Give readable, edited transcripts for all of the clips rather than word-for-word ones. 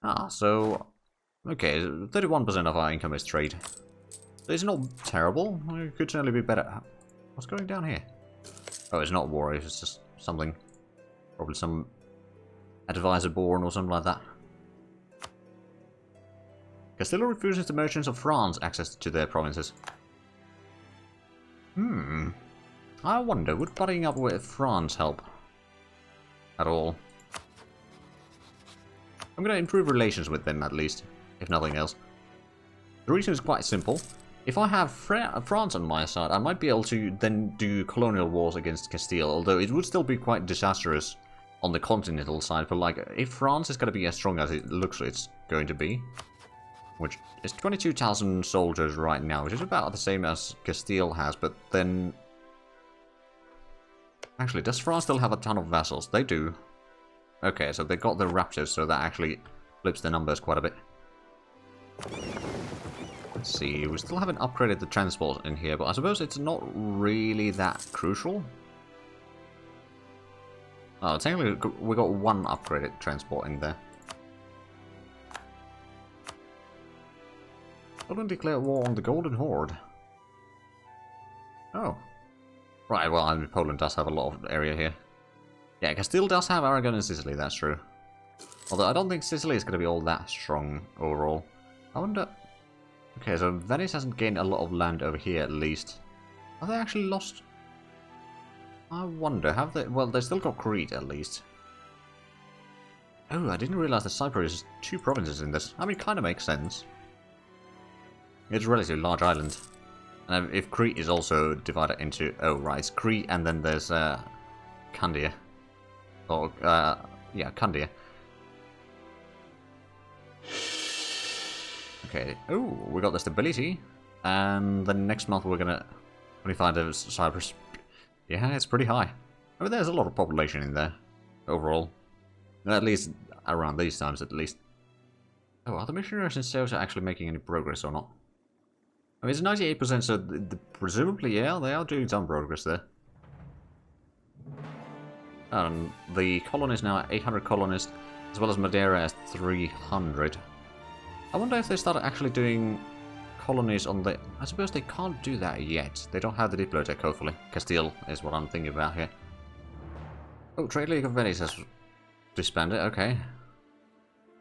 Ah, so... Okay, 31% of our income is trade. It's not terrible. It could certainly be better. What's going down here? Oh, it's not war, it's just something. Probably some advisor born or something like that. Castile refuses the merchants of France access to their provinces. I wonder, would buddying up with France help? At all? I'm gonna improve relations with them at least, if nothing else. The reason is quite simple. If I have France on my side, I might be able to then do colonial wars against Castile, although it would still be quite disastrous on the continental side, but like, if France is gonna be as strong as it looks it's going to be, which is 22,000 soldiers right now, which is about the same as Castile has, but then... Actually, does France still have a ton of vassals? They do. Okay, so they got the Raptors, so that actually flips the numbers quite a bit. Let's see, we still haven't upgraded the transport in here, but I suppose it's not really that crucial. Oh, technically we got one upgraded transport in there. Poland declare war on the Golden Horde. Oh. Right, well, I mean, Poland does have a lot of area here. Yeah, Castile does have Aragon and Sicily, that's true. Although I don't think Sicily is going to be all that strong overall. I wonder... Okay, so Venice hasn't gained a lot of land over here at least. Have they actually lost? I wonder, have they... Well, they still got Crete at least. Oh, I didn't realize that Cyprus is 2 provinces in this. I mean, it kind of makes sense. It's a relatively large island. And if Crete is also divided into... Oh, right, it's Crete and then there's Candia. Or, yeah, Candia. Okay, oh, we got the stability. And then next month we're gonna 25 of Cyprus. Yeah, it's pretty high. I mean, there's a lot of population in there, overall. At least around these times, at least. Oh, are the missionaries in Ceuta actually making any progress or not? I mean, it's 98%, so presumably, yeah, they are doing some progress there. And the colonies now at 800 colonists, as well as Madeira at 300. I wonder if they started actually doing colonies on the... I suppose they can't do that yet. They don't have the Diplotech, hopefully. Castile is what I'm thinking about here. Oh, Trade League of Venice has disbanded, okay.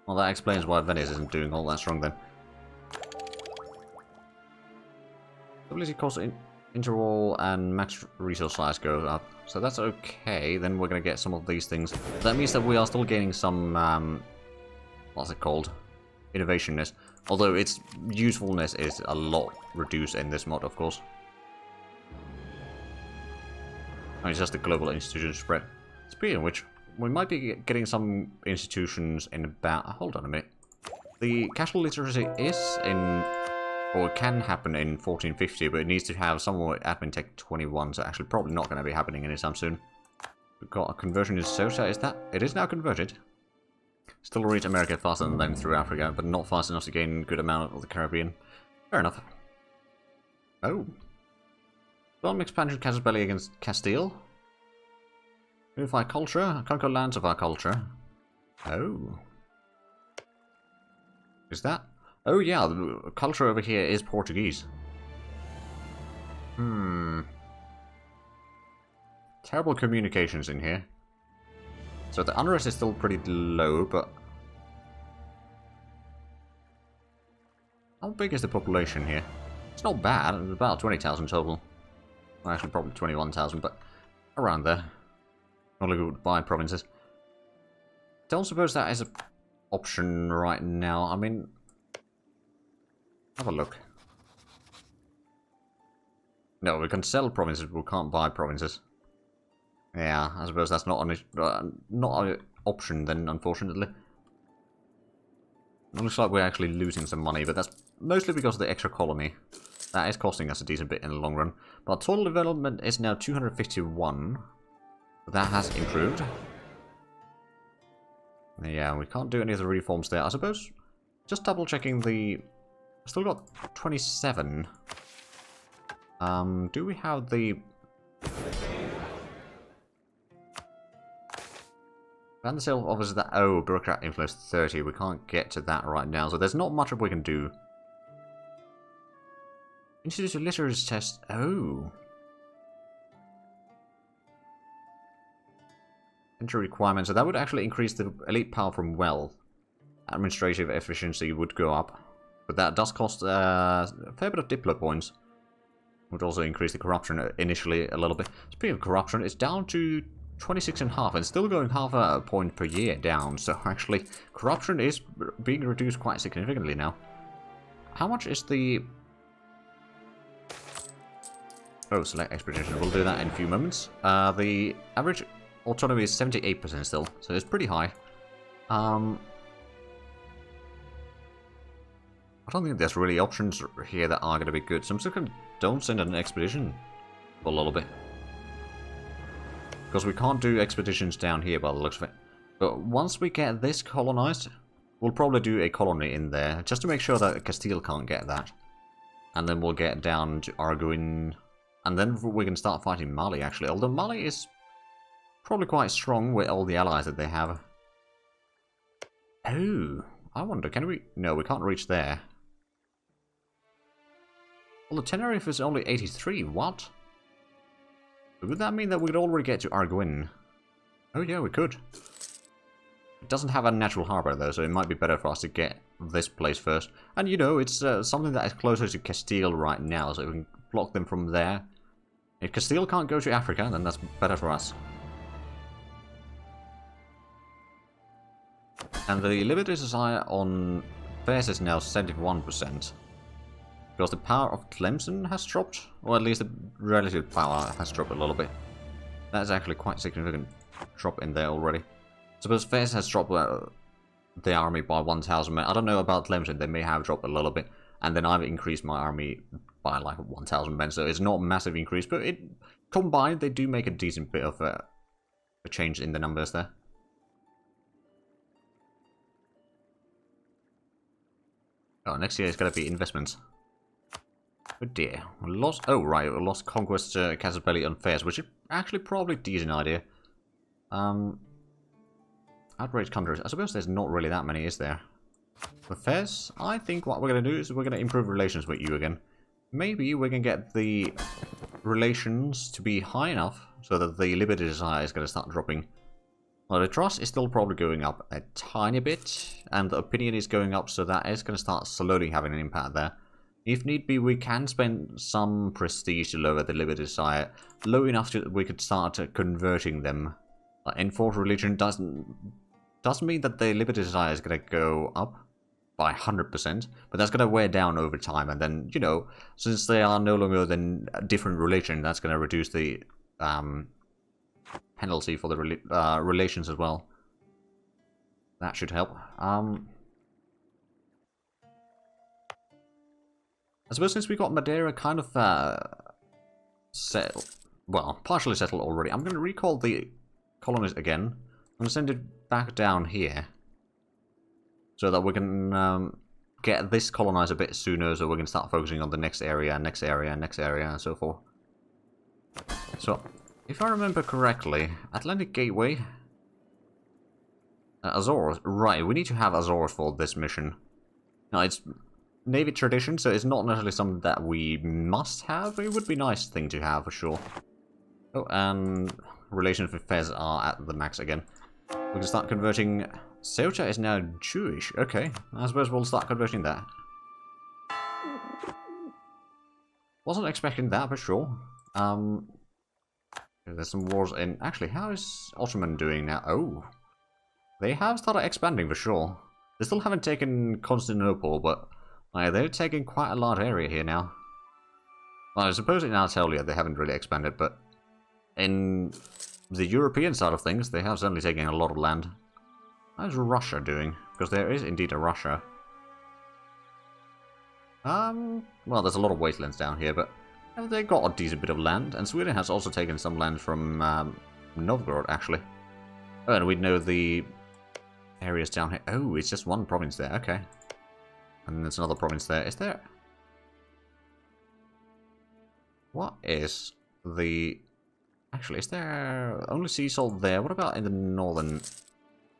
Well, that explains why Venice isn't doing all that strong then. Stability cost interval and max resource size goes up, so that's okay. Then we're gonna get some of these things. That means that we are still gaining some, what's it called? Innovationness. Although its usefulness is a lot reduced in this mod, of course. I mean, it's just the global institution spread. Speaking of which, we might be getting some institutions in about... Hold on a minute. The casual literacy is in... Or it can happen in 1450, but it needs to have somewhere admin tech 21, so actually probably not going to be happening anytime soon. We've got a conversion in Sosa, is that? It is now converted. Still reach America faster than them through Africa, but not fast enough to gain a good amount of the Caribbean. Fair enough. Oh. Storm expansion Casus Belli against Castile. Unify culture, conquer lands of our culture. Oh. Is that? Oh yeah, the culture over here is Portuguese. Terrible communications in here. So the unrest is still pretty low, but... How big is the population here? It's not bad, it's about 20,000 total. Well, actually probably 21,000, but around there. Only good by provinces. Don't suppose that is an option right now. I mean... Have a look. No, we can sell provinces, but we can't buy provinces. Yeah, I suppose that's not an option then, unfortunately. It looks like we're actually losing some money, but that's mostly because of the extra colony. That is costing us a decent bit in the long run. But total development is now 251. That has improved. Yeah, we can't do any of the reforms there. I suppose, just double checking the... Still got 27. Do we have the... Ban the sale of officers that... Oh, bureaucrat influence 30. We can't get to that right now, so there's not much we can do. Introduce a literacy test. Oh. Entry requirements. So that would actually increase the elite power from wealth. Administrative efficiency would go up. But that does cost a fair bit of Diplo points. Would also increase the corruption initially a little bit. Speaking of corruption, it's down to 26.5 and still going half a point per year down. So actually, corruption is being reduced quite significantly now. How much is the... Oh, select expedition. We'll do that in a few moments. The average autonomy is 78% still, so it's pretty high. I don't think there's really options here that are going to be good, so I'm just going to don't send an expedition for a little bit. Because we can't do expeditions down here by the looks of it. But once we get this colonized, we'll probably do a colony in there, just to make sure that Castile can't get that. And then we'll get down to Arguin, and then we can start fighting Mali, actually. Although Mali is probably quite strong with all the allies that they have. Oh, I wonder, can we... No, we can't reach there. Well, the Tenerife is only 83, what? Would that mean that we could already get to Arguin? Oh yeah, we could. It doesn't have a natural harbor though, so it might be better for us to get this place first. And you know, it's something that is closer to Castile right now, so we can block them from there. If Castile can't go to Africa, then that's better for us. And the Liberty Society on Fairs is now 71%. Because the power of Tlemcen has dropped, or at least the relative power has dropped a little bit. That's actually quite a significant drop in there already. Suppose Fairs has dropped the army by 1,000 men. I don't know about Tlemcen, they may have dropped a little bit. And then I've increased my army by like 1,000 men, so it's not a massive increase, but it combined they do make a decent bit of a change in the numbers there. Oh, next year is going to be investments. Oh dear. We lost... Oh, right. We lost Conquest Casabelli on Fairs, which is actually probably a decent idea. Outraged countries. I suppose there's not really that many, is there? For Fairs, I think what we're going to do is we're going to improve relations with you again. Maybe we can get the relations to be high enough so that the Liberty Desire is going to start dropping. Well, the trust is still probably going up a tiny bit, and the opinion is going up, so that is going to start slowly having an impact there. If need be, we can spend some prestige to lower the Liberty Desire low enough that we could start converting them. Enforced religion doesn't mean that the Liberty Desire is going to go up by 100%, but that's going to wear down over time, and then, you know, since they are no longer than a different religion, that's going to reduce the penalty for the relations as well. That should help. I suppose since we got Madeira kind of settled, well, partially settled already, I'm going to recall the colonies again. I'm going to send it back down here, so that we can get this colonized a bit sooner, so we can start focusing on the next area, next area, next area, and so forth. So, if I remember correctly, Atlantic Gateway, Azores, right, we need to have Azores for this mission. Now, it's Navy tradition, so it's not necessarily something that we must have, but it would be a nice thing to have for sure. Oh, and relations with Fez are at the max again. We can start converting. Ceuta is now Jewish. Okay, I suppose we'll start converting that. Wasn't expecting that for sure. There's some wars in. Actually, how is Ottoman doing now? Oh, they have started expanding for sure. They still haven't taken Constantinople, but they're taking quite a large area here now. Well, I suppose in Anatolia they haven't really expanded, but in the European side of things, they have certainly taken a lot of land. How's Russia doing? Because there is indeed a Russia. Well, there's a lot of wastelands down here, but they got a decent bit of land, and Sweden has also taken some land from Novgorod, actually. Oh, and we know the areas down here. Oh, it's just one province there, okay. And there's another province there. Is there... What is the... Actually, is there only sea salt there? What about in the northern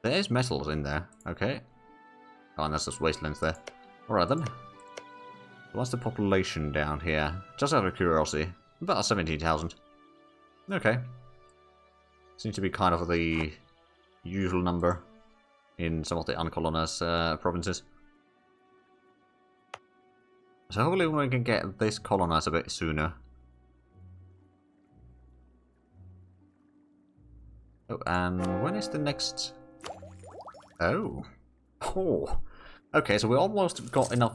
There's metals in there, okay. Oh, and that's just wastelands there. Alright then. What's the population down here? Just out of curiosity. About 17,000. Okay. Seems to be kind of the usual number in some of the uncolonized provinces. So hopefully we can get this colonized a bit sooner. Oh, and when is the next... Oh. Oh. Okay, so we almost got enough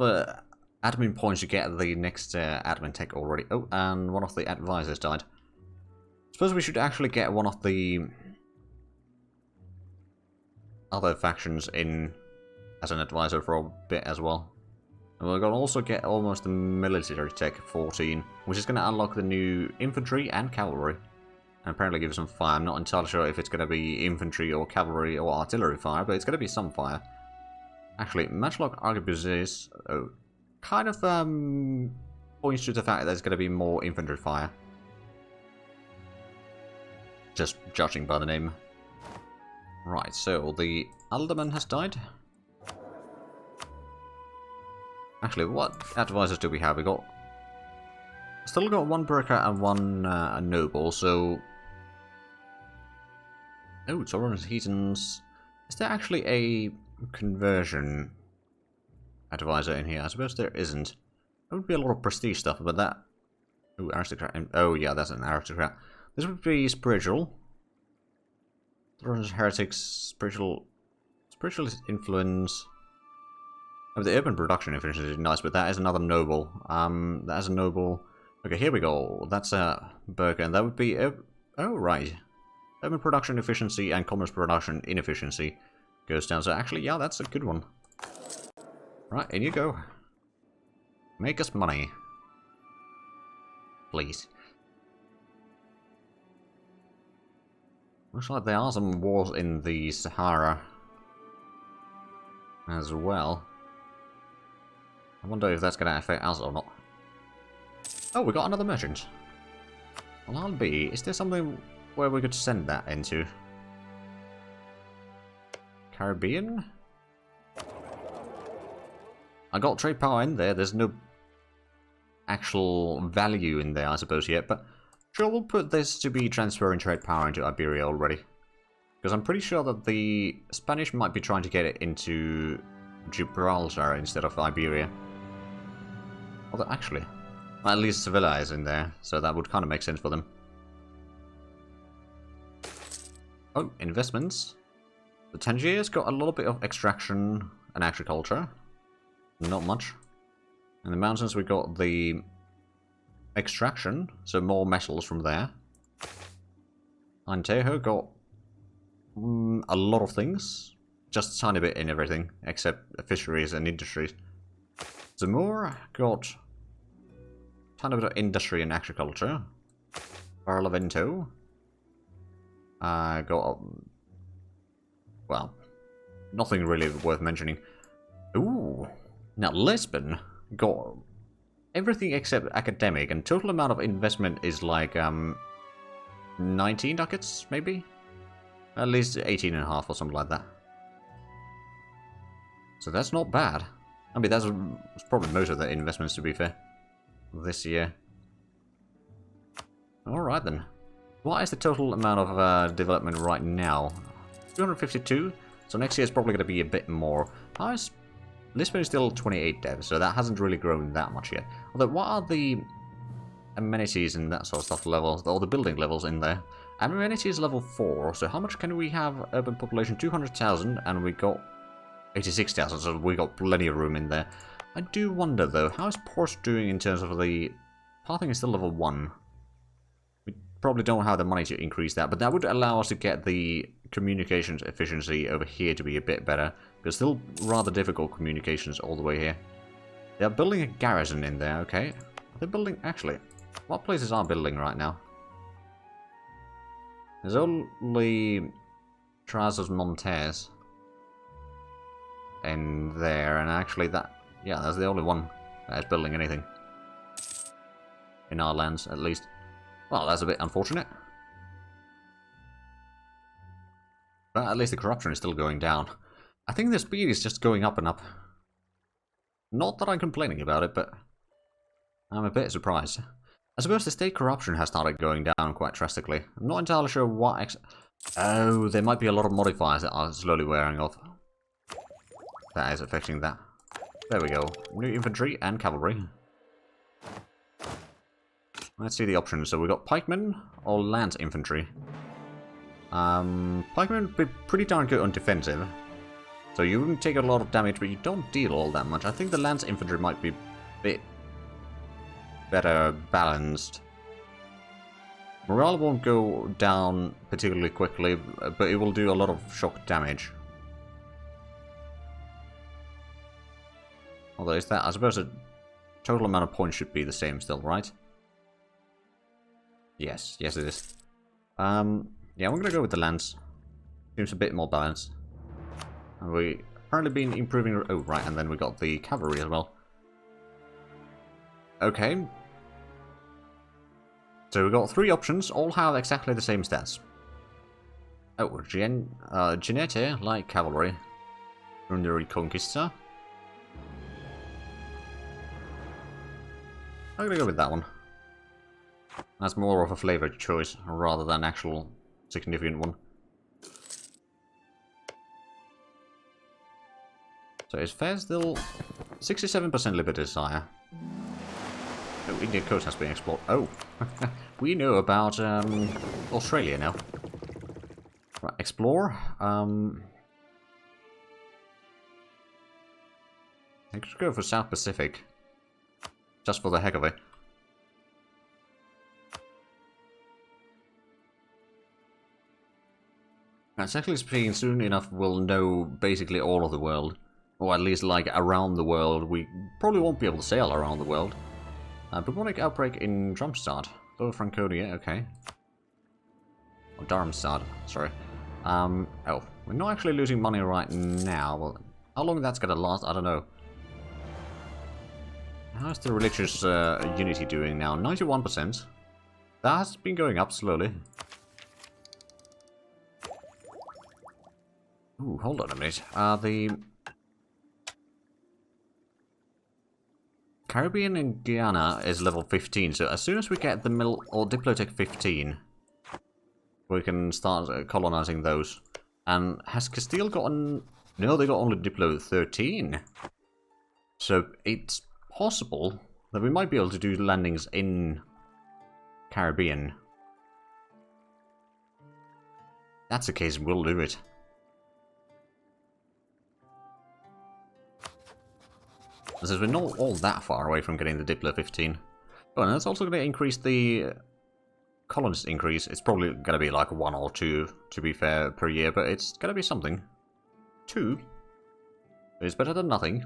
admin points to get the next admin tech already. Oh, and one of the advisors died. Suppose we should actually get one of the other factions in as an advisor for a bit as well. And we're going to also get almost the military tech 14, which is going to unlock the new infantry and cavalry. And apparently give some fire. I'm not entirely sure if it's going to be infantry or cavalry or artillery fire, but it's going to be some fire. Actually, matchlock arquebuses kind of points to the fact that there's going to be more infantry fire. Just judging by the name. Right, so the alderman has died. Actually, what advisors do we have? We got... Still got one broker and one noble, so... Oh, Tolerance Heathens. Is there actually a conversion advisor in here? I suppose there isn't. There would be a lot of prestige stuff, but that... Oh, aristocrat. Oh, yeah, that's an aristocrat. This would be spiritual. Tolerance heretics, spiritualist influence. Oh, the urban production efficiency is nice, but that is another noble. That is a noble. Okay, here we go. That's a burger, and that would be... Oh, right. Urban production efficiency and commerce production inefficiency goes down. So actually, yeah, that's a good one. Right, in you go. Make us money. Please. Looks like there are some wars in the Sahara as well. I wonder if that's going to affect us or not. Oh, we got another merchant. Well, I'll be. Is there something where we could send that into? Caribbean? I got trade power in there. There's no actual value in there, I suppose, yet. But sure, we'll put this to be transferring trade power into Iberia already. Because I'm pretty sure that the Spanish might be trying to get it into Gibraltar instead of Iberia. Although, actually, at least Sevilla is in there, so that would kind of make sense for them. Oh, investments. The Tangier's got a little bit of extraction and agriculture. Not much. In the mountains we got the extraction, so more metals from there. Antejo got a lot of things. Just a tiny bit in everything, except fisheries and industries. Zamora got a tiny bit of industry and agriculture. Barlavento got, well, nothing really worth mentioning. Ooh, now Lisbon got everything except academic, and total amount of investment is like 19 ducats, maybe? At least 18.5 or something like that. So that's not bad. I mean, that's probably most of the investments, to be fair, this year. Alright then. What is the total amount of development right now? 252? So next year is probably going to be a bit more. How is... Lisbon is still 28 devs, so that hasn't really grown that much yet. Although, what are the amenities and that sort of stuff levels, or the building levels in there? Amenities level 4, so how much can we have? Urban population 200,000, and we got 86,000, so we got plenty of room in there. I do wonder though, how is Port doing in terms of the... Pathing is still level 1. We probably don't have the money to increase that, but that would allow us to get the communications efficiency over here to be a bit better. Because still rather difficult communications all the way here. They are building a garrison in there, okay. Are they building... Actually, what places are building right now? There's only Trazos Montes in there, and actually that... Yeah, that's the only one that is building anything. In our lands, at least. Well, that's a bit unfortunate. But at least the corruption is still going down. I think the speed is just going up and up. Not that I'm complaining about it, but I'm a bit surprised. I suppose the state corruption has started going down quite drastically. I'm not entirely sure what oh, there might be a lot of modifiers that are slowly wearing off. That is affecting that. There we go. New infantry and cavalry. Let's see the options. So we got pikemen or lance infantry. Pikemen would be pretty darn good on defensive. So you wouldn't take a lot of damage, but you don't deal all that much. I think the lance infantry might be a bit better balanced. Morale won't go down particularly quickly, but it will do a lot of shock damage. Although is that, I suppose the total amount of points should be the same still, right? Yes, yes it is. Yeah, I'm gonna go with the lance. Seems a bit more balanced. And we apparently been improving. Oh, right, and then we got the cavalry as well. Okay. So we got 3 options, all have exactly the same stats. Oh, Genete, like cavalry. From the Reconquista. I'm gonna go with that one. That's more of a flavored choice rather than actual significant one. So is fair still 67% liberty desire. Oh, Indian coast has been explored. Oh, we know about Australia now. Right, explore. I think we should go for South Pacific, just for the heck of it. Actually speaking, soon enough we'll know basically all of the world. Or at least like around the world. We probably won't be able to sail around the world. Bubonic outbreak in Darmstadt. Oh, Franconia, okay. Oh, Darmstadt, sorry. Oh, we're not actually losing money right now. Well, how long that's gonna last, I don't know. How's the religious unity doing now? 91%. That has been going up slowly. Ooh, hold on a minute. The Caribbean and Guyana is level 15, so as soon as we get the Diplotech 15, we can start colonizing those. And has Castile gotten... No, they got only Diplo 13. So it's possible that we might be able to do landings in Caribbean. That's the case, we'll do it. Since we're not all that far away from getting the Diplo 15. Oh, and that's also going to increase the colonist increase. It's probably going to be like 1 or 2, to be fair, per year, but it's going to be something. 2 is better than nothing.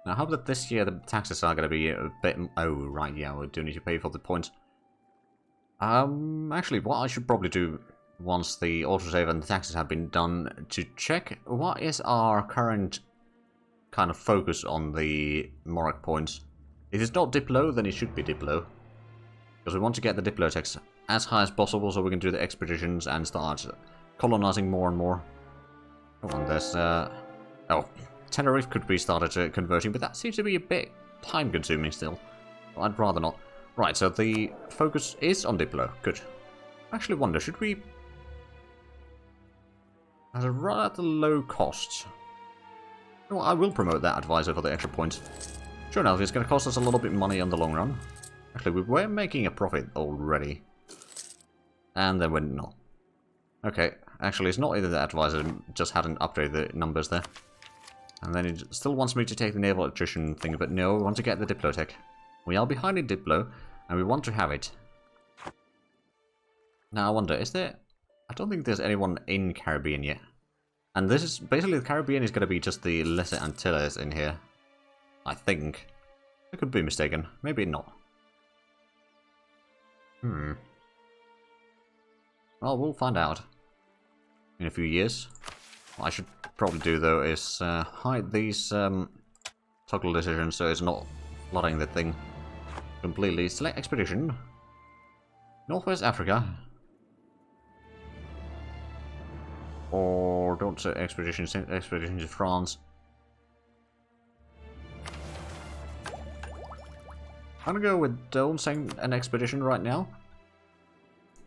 Now, I hope that this year the taxes are going to be a bit... Oh, right, yeah, we do need to pay for the points. Actually, what I should probably do once the autosave and the taxes have been done, to check what is our current kind of focus on the Morak points. If it's not Diplo, then it should be Diplo. Because we want to get the Diplotechs as high as possible so we can do the expeditions and start colonizing more and more. Come on, there's... Oh, Tenerife could be started converting, but that seems to be a bit time-consuming still. I'd rather not. Right, so the focus is on Diplo. Good. I actually wonder, should we... At a rather low cost... Well, I will promote that advisor for the extra points. Sure enough, it's going to cost us a little bit of money on the long run. Actually, we were making a profit already. And then we're not. Okay, actually, it's not either the advisor, just hadn't updated the numbers there. And then it still wants me to take the naval attrition thing, but no, we want to get the Diplotech. We are behind in Diplo, and we want to have it. Now, I wonder, is there... I don't think there's anyone in Caribbean yet. And this is basically the Caribbean is going to be just the Lesser Antilles in here. I think. I could be mistaken. Maybe not. Well, we'll find out in a few years. What I should probably do though is hide these toggle decisions so it's not flooding the thing completely. Select expedition. Northwest Africa. Or don't say expeditions to France. I'm gonna go with don't send an expedition right now.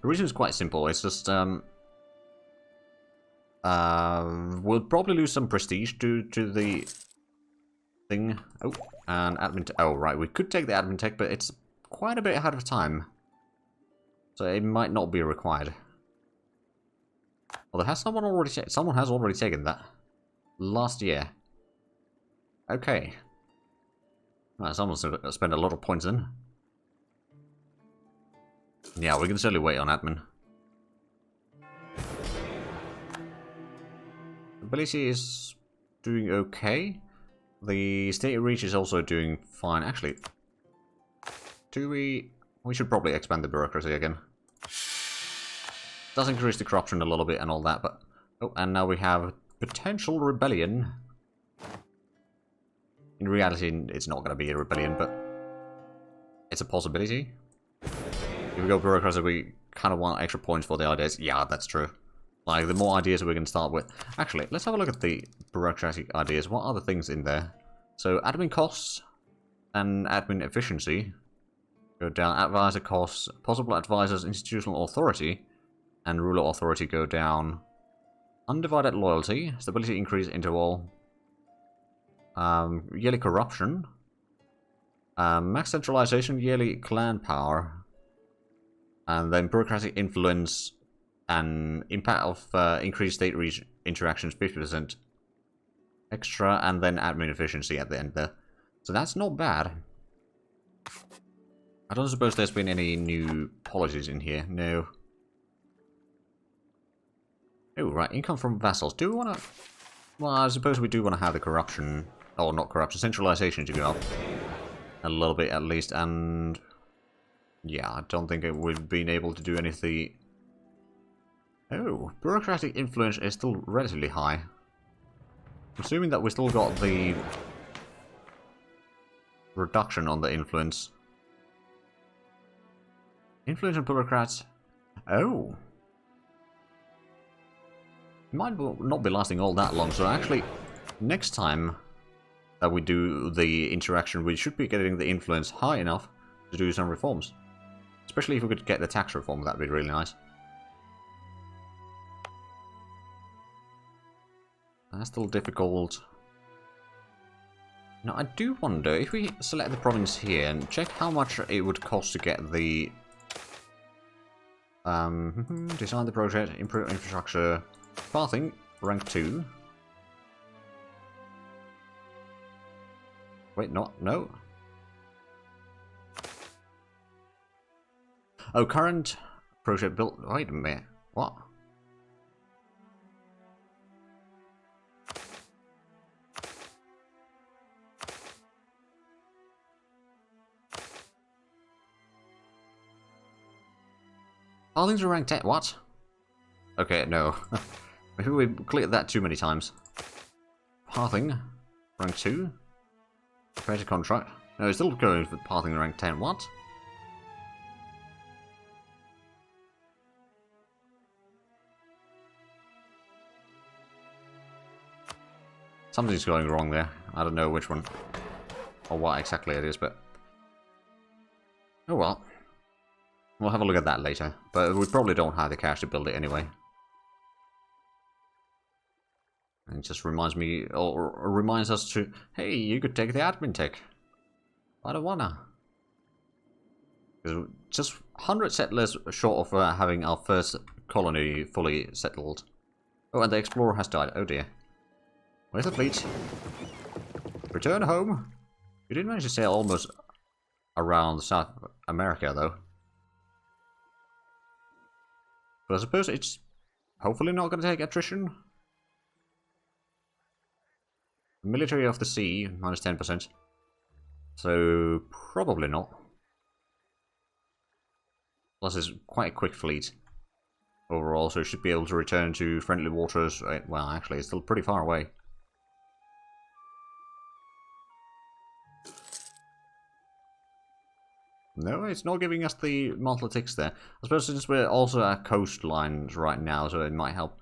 The reason is quite simple. It's just we'll probably lose some prestige due to the thing. Oh, and admin. Oh, right. We could take the admin tech, but it's quite a bit ahead of time, so it might not be required. Well, has someone already? Someone has already taken that last year. Okay. Well, someone's spent a lot of points in. Yeah, we can certainly wait on admin. Ability is doing okay. The state reach is also doing fine. Actually, we should probably expand the bureaucracy again. Does increase the corruption a little bit and all that, but oh, and now we have potential rebellion. In reality, it's not going to be a rebellion, but it's a possibility. If we go bureaucracy, we kind of want extra points for the ideas. Yeah, that's true. Like, the more ideas we can start with. Actually, let's have a look at the bureaucratic ideas. What are the things in there? So, admin costs and admin efficiency go down. Advisor costs, possible advisors, institutional authority, and ruler authority go down. Undivided loyalty, stability increase interval. Yearly corruption. Max centralization, yearly clan power. And then bureaucratic influence and impact of increased state interactions 50% extra, and then admin efficiency at the end there. So that's not bad. I don't suppose there's been any new policies in here. No. Oh, right. Income from vassals. Do we want to... Well, I suppose we do want to have the corruption... Oh, not corruption. Centralization to go up. A little bit, at least. And... yeah, I don't think we've been able to do anything... Oh, bureaucratic influence is still relatively high. I'm assuming that we still got the... reduction on the influence. Influence on bureaucrats. Oh. Might not be lasting all that long, so actually, next time that we do the interaction, we should be getting the influence high enough to do some reforms. Especially if we could get the tax reform, that'd be really nice. That's still difficult. Now, I do wonder, if we select the province here and check how much it would cost to get the... design the project, improve infrastructure, pathing, rank 2. Wait, no. Oh, current project built... Wait a minute. What? Pathings are ranked 10. What? Okay, no. Maybe we clicked that too many times. Pathing, rank 2. Create a contract. No, it's still going for pathing rank 10. What? Something's going wrong there. I don't know which one or what exactly it is, but... oh well. We'll have a look at that later. But we probably don't have the cash to build it anyway. And it just reminds me, or reminds us to, hey, you could take the admin tech. I don't wanna. Because just 100 settlers short of having our first colony fully settled. Oh, and the explorer has died. Oh dear. Where's the fleet? Return home. You did manage to sail almost around South America, though. But I suppose it's hopefully not going to take attrition. Military of the sea, minus 10%. So, probably not. Plus, it's quite a quick fleet overall, so it should be able to return to friendly waters. Well, actually, it's still pretty far away. No, it's not giving us the monthly ticks there. I suppose since we're also at coastlines right now, so it might help.